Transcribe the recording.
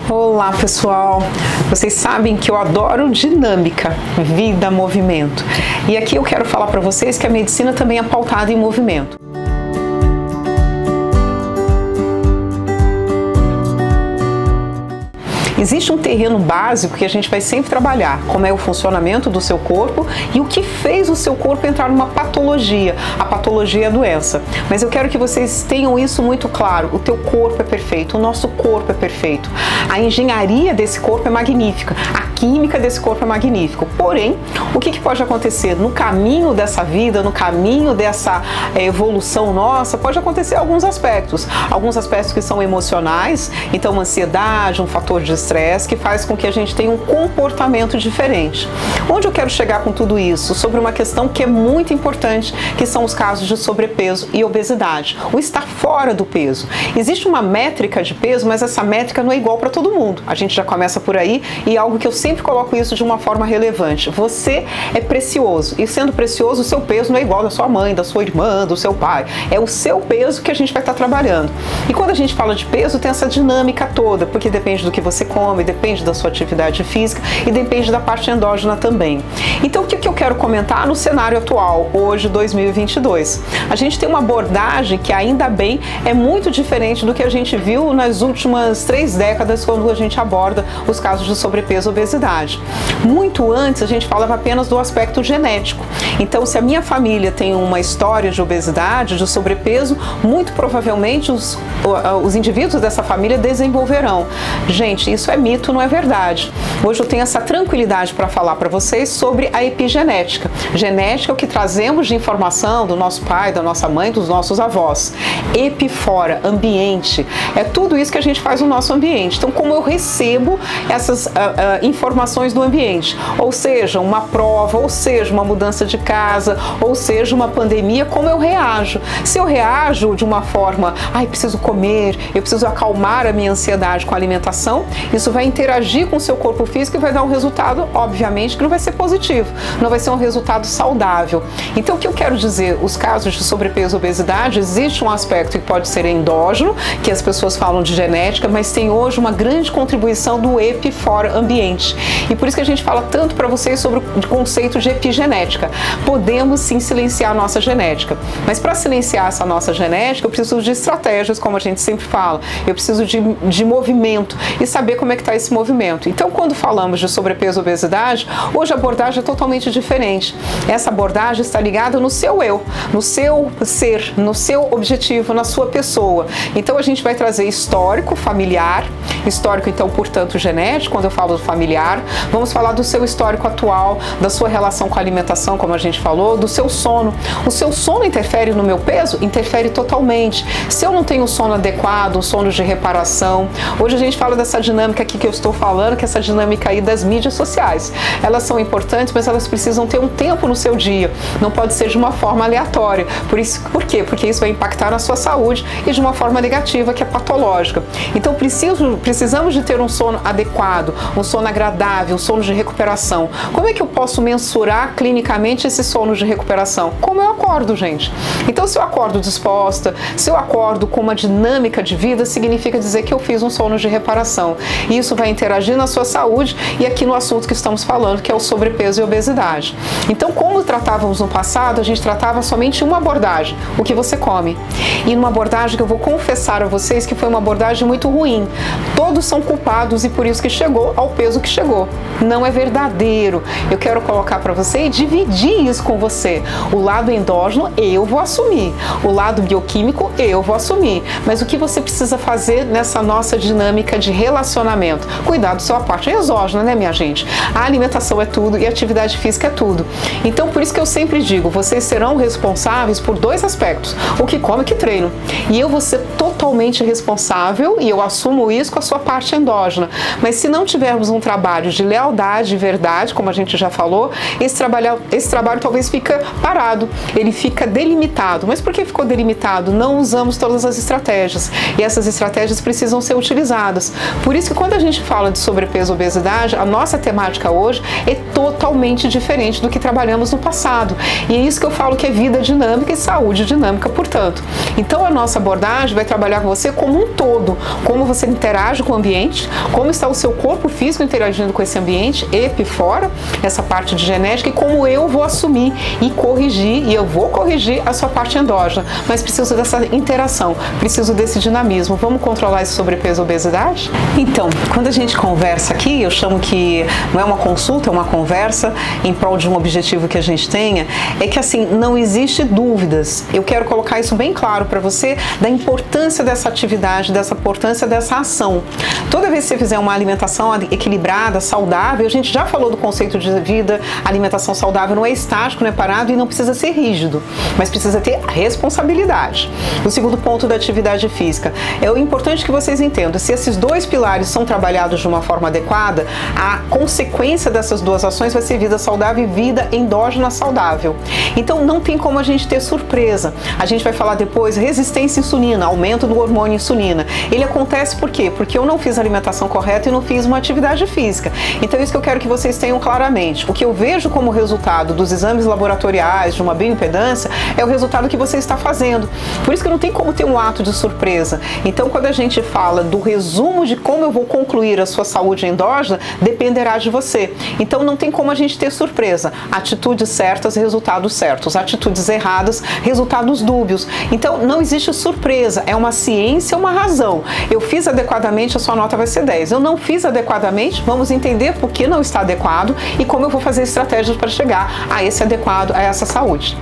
Olá pessoal, vocês sabem que eu adoro dinâmica, vida, movimento. E aqui eu quero falar para vocês que a medicina também é pautada em movimento. Existe um terreno básico que a gente vai sempre trabalhar, como é o funcionamento do seu corpo e o que fez o seu corpo entrar numa patologia. A patologia é a doença. Mas eu quero que vocês tenham isso muito claro. O teu corpo é perfeito, o nosso corpo é perfeito. A engenharia desse corpo é magnífica, a química desse corpo é magnífica. Porém, o que pode acontecer no caminho dessa vida, no caminho dessa evolução nossa, pode acontecer alguns aspectos que são emocionais, então uma ansiedade, um fator de estresse que faz com que a gente tenha um comportamento diferente. Onde eu quero chegar com tudo isso? Sobre uma questão que é muito importante, que são os casos de sobrepeso e obesidade, o estar fora do peso. Existe uma métrica de peso, mas essa métrica não é igual para todo mundo. A gente já começa por aí e algo que eu sempre coloco isso de uma forma relevante. Você é precioso e sendo precioso, o seu peso não é igual da sua mãe, da sua irmã, do seu pai. É o seu peso que a gente vai estar trabalhando. E quando a gente fala de peso, tem essa dinâmica toda, porque depende do que você come, depende da sua atividade física e depende da parte endógena também. Então o que eu quero comentar no cenário atual, hoje 2022? A gente tem uma abordagem que ainda bem é muito diferente do que a gente viu nas últimas 3 décadas quando a gente aborda os casos de sobrepeso e obesidade. Muito antes a gente falava apenas do aspecto genético. Então se a minha família tem uma história de obesidade, de sobrepeso, muito provavelmente os indivíduos dessa família desenvolverão. Gente, isso é mito, não é verdade. Hoje eu tenho essa tranquilidade para falar para vocês sobre a epigenética. Genética é o que trazemos de informação do nosso pai, da nossa mãe, dos nossos avós. Epi fora, ambiente, é tudo isso que a gente faz no nosso ambiente. Então, como eu recebo essas informações do ambiente, ou seja, uma prova, ou seja, uma mudança de casa, ou seja, uma pandemia, como eu reajo? Se eu reajo de uma forma, preciso comer, eu preciso acalmar a minha ansiedade com a alimentação, isso vai interagir com o seu corpo físico e vai dar um resultado, obviamente, que não vai ser positivo, não vai ser um resultado saudável. Então, o que eu quero dizer? Os casos de sobrepeso e obesidade, existe um aspecto que pode ser endógeno, que as pessoas falam de genética, mas tem hoje uma grande contribuição do epi fora ambiente. E por isso que a gente fala tanto para vocês sobre o conceito de epigenética. Podemos sim silenciar a nossa genética, mas para silenciar essa nossa genética, eu preciso de estratégias, como a gente sempre fala, eu preciso de movimento e saber como é que está esse movimento. Então, quando falamos de sobrepeso e obesidade, hoje a abordagem é totalmente diferente. Essa abordagem está ligada no seu eu, no seu ser, no seu objetivo, na sua pessoa. Então, a gente vai trazer histórico, familiar, histórico, então, portanto, genético, quando eu falo do familiar, vamos falar do seu histórico atual, da sua relação com a alimentação, como a gente falou, do seu sono. O seu sono interfere no meu peso? Interfere totalmente. Se eu não tenho sono adequado, um sono de reparação, hoje a gente fala dessa dinâmica aqui que eu estou falando, que é essa dinâmica aí das mídias sociais. Elas são importantes, mas elas precisam ter um tempo no seu dia. Não pode ser de uma forma aleatória. Por quê? Porque isso vai impactar na sua saúde e de uma forma negativa, que é patológica. Então precisamos de ter um sono adequado, um sono agradável, um sono de recuperação. Como é que eu posso mensurar clinicamente esse sono de recuperação? Como eu acordo, gente? Então, se eu acordo disposta, se eu acordo com uma dinâmica de vida, significa dizer que eu fiz um sono de reparação. E isso vai interagir na sua saúde e aqui no assunto que estamos falando, que é o sobrepeso e obesidade. Então, como tratávamos no passado, a gente tratava somente uma abordagem, o que você come. E numa abordagem que eu vou confessar a vocês que foi uma abordagem muito ruim. Todos são culpados e por isso que chegou ao peso que chegou. Não é verdadeiro. Eu quero colocar para você e dividir isso com você. O lado endógeno eu vou assumir. O lado bioquímico eu vou assumir. Mas o que você precisa fazer nessa nossa dinâmica de relacionamento? Cuidar da sua parte exógena, né, minha gente? A alimentação é tudo e a atividade física é tudo. Então, por isso que eu sempre digo, vocês serão responsáveis por 2 aspectos. O que come e o que treino. E eu vou ser totalmente responsável, e eu assumo isso com a sua parte endógena. Mas se não tivermos um trabalho trabalho de lealdade e verdade, como a gente já falou, esse trabalho talvez fica parado, ele fica delimitado. Mas por que ficou delimitado? Não usamos todas as estratégias, e essas estratégias precisam ser utilizadas. Por isso que quando a gente fala de sobrepeso e obesidade, a nossa temática hoje é totalmente diferente do que trabalhamos no passado. E é isso que eu falo que é vida dinâmica e saúde dinâmica, portanto. Então a nossa abordagem vai trabalhar com você como um todo, como você interage com o ambiente, como está o seu corpo físico interagindo com esse ambiente, epi fora, essa parte de genética, e como eu vou assumir e corrigir, e eu vou corrigir a sua parte endógena, mas preciso dessa interação, preciso desse dinamismo. Vamos controlar esse sobrepeso e obesidade? Então, quando a gente conversa aqui, eu chamo que não é uma consulta, é uma conversa em prol de um objetivo que a gente tenha, é que assim, não existe dúvidas. Eu quero colocar isso bem claro para você, da importância dessa atividade, dessa importância dessa ação. Toda vez que você fizer uma alimentação equilibrada, saudável, a gente já falou do conceito de vida, alimentação saudável não é estático, não é parado e não precisa ser rígido, mas precisa ter responsabilidade. O segundo ponto da atividade física, é importante que vocês entendam, se esses dois pilares são trabalhados de uma forma adequada, a consequência dessas duas ações vai ser vida saudável e vida endógena saudável. Então não tem como a gente ter surpresa. A gente vai falar depois resistência à insulina, aumento do hormônio insulina. Ele acontece por quê? Porque eu não fiz a alimentação correta e não fiz uma atividade física. Então isso que eu quero que vocês tenham claramente. O que eu vejo como resultado dos exames laboratoriais, de uma bioimpedância, é o resultado que você está fazendo. Por isso que não tem como ter um ato de surpresa. Então quando a gente fala do resumo de como eu vou concluir a sua saúde endógena, dependerá de você. Então não tem como a gente ter surpresa. Atitudes certas, resultados certos. Atitudes erradas, resultados dúbios. Então não existe surpresa. É uma ciência, uma razão. Eu fiz adequadamente, a sua nota vai ser 10. Eu não fiz adequadamente, vamos entender por que não está adequado e como eu vou fazer estratégias para chegar a esse adequado, a essa saúde.